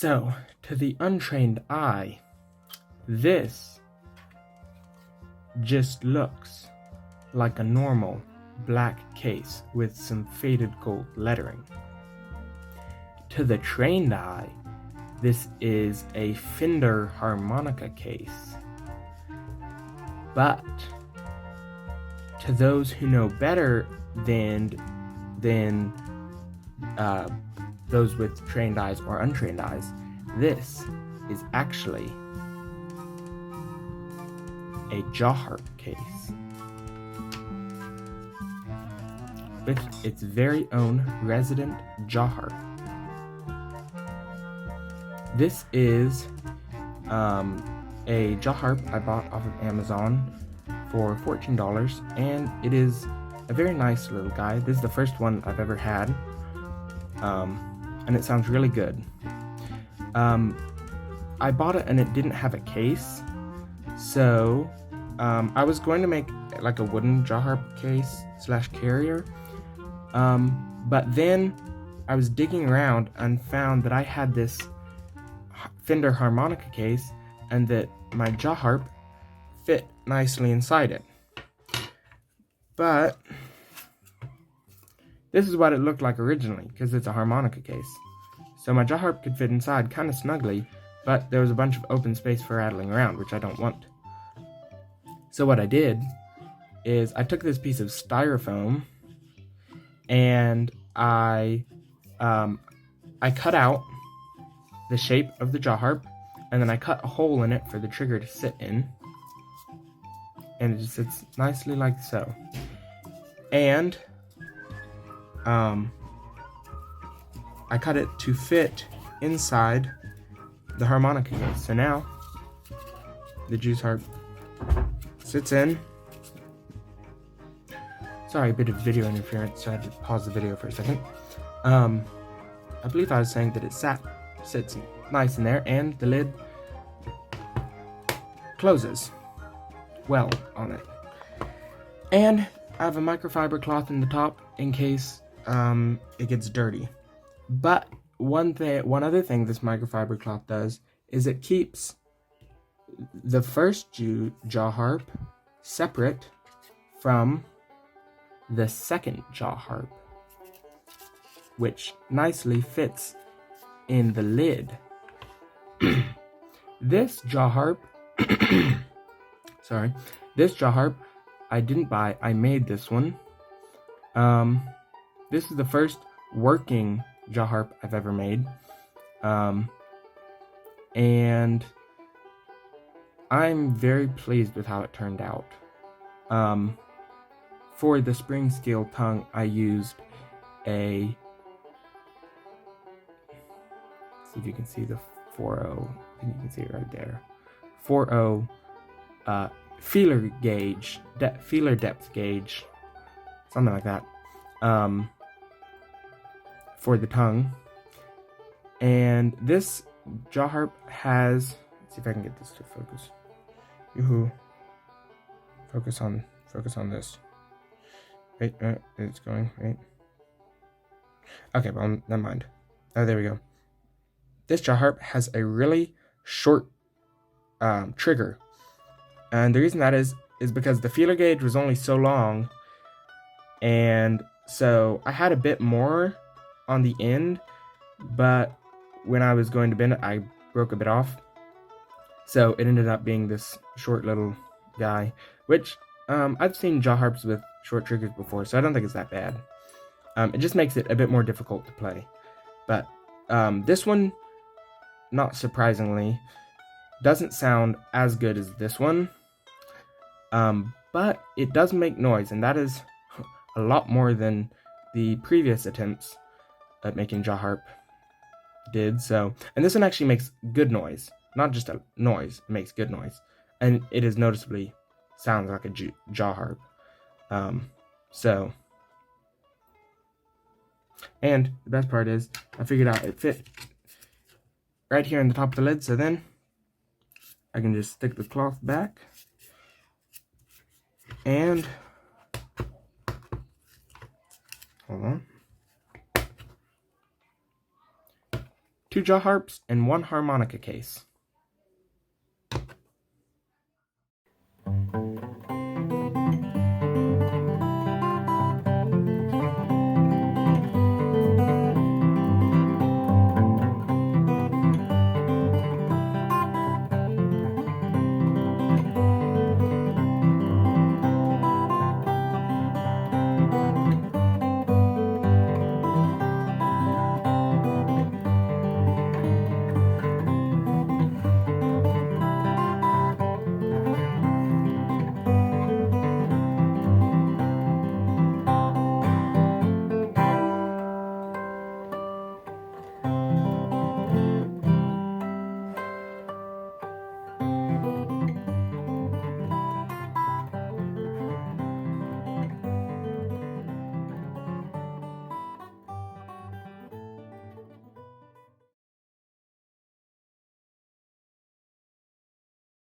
So, to the untrained eye, this just looks like a normal black case with some faded gold lettering. To the trained eye, this is a Fender harmonica case. But to those who know better than those with trained eyes or untrained eyes, this is actually a jaw harp case with its very own resident jaw harp. This is a jaw harp I bought off of Amazon for $14, and it is a very nice little guy. This is the first one I've ever had, and it sounds really good. I bought it and it didn't have a case, so I was going to make like a wooden jaw harp case / carrier, but then I was digging around and found that I had this Fender harmonica case and that my jaw harp fit nicely inside it. But this is what it looked like originally, because it's a harmonica case. So my jaw harp could fit inside kind of snugly, but there was a bunch of open space for rattling around, which I don't want. So what I did is I took this piece of styrofoam and I cut out the shape of the jaw harp, and then I cut a hole in it for the trigger to sit in, and it just sits nicely like so. And I cut it to fit inside the harmonica case. So now the juice harp sits in. Sorry, a bit of video interference, so I had to pause the video for a second. I believe I was saying that it sits nice in there, and the lid closes well on it. And I have a microfiber cloth in the top in case it gets dirty. But one other thing this microfiber cloth does is it keeps the first jaw harp separate from the second jaw harp, which nicely fits in the lid. This jaw harp this jaw harp I didn't buy, I made this one. This is the first working jaw harp I've ever made, and I'm very pleased with how it turned out. For the spring steel tongue, I used a, see if you can see the 4.0, I think you can see it right there, 4.0 feeler gauge, feeler depth gauge, something like that, for the tongue. And this jaw harp has, let's see if I can get this to focus. Yoo-hoo. Focus on this. Wait, it's going, right? Okay, well, never mind. Oh, there we go. This jaw harp has a really short trigger. And the reason that is because the feeler gauge was only so long, and so I had a bit more on the end, but when I was going to bend it, I broke a bit off. So it ended up being this short little guy, which I've seen jaw harps with short triggers before, so I don't think it's that bad. It just makes it a bit more difficult to play. But this one, not surprisingly, doesn't sound as good as this one. But it does make noise, and that is a lot more than the previous attempts at making jaw harp did. So, and this one actually makes good noise, not just a noise, it makes good noise, and it is noticeably sounds like a jaw harp. So, and the best part is I figured out it fit right here in the top of the lid, so then I can just stick the cloth back and hold on. 2 jaw harps, and 1 harmonica case.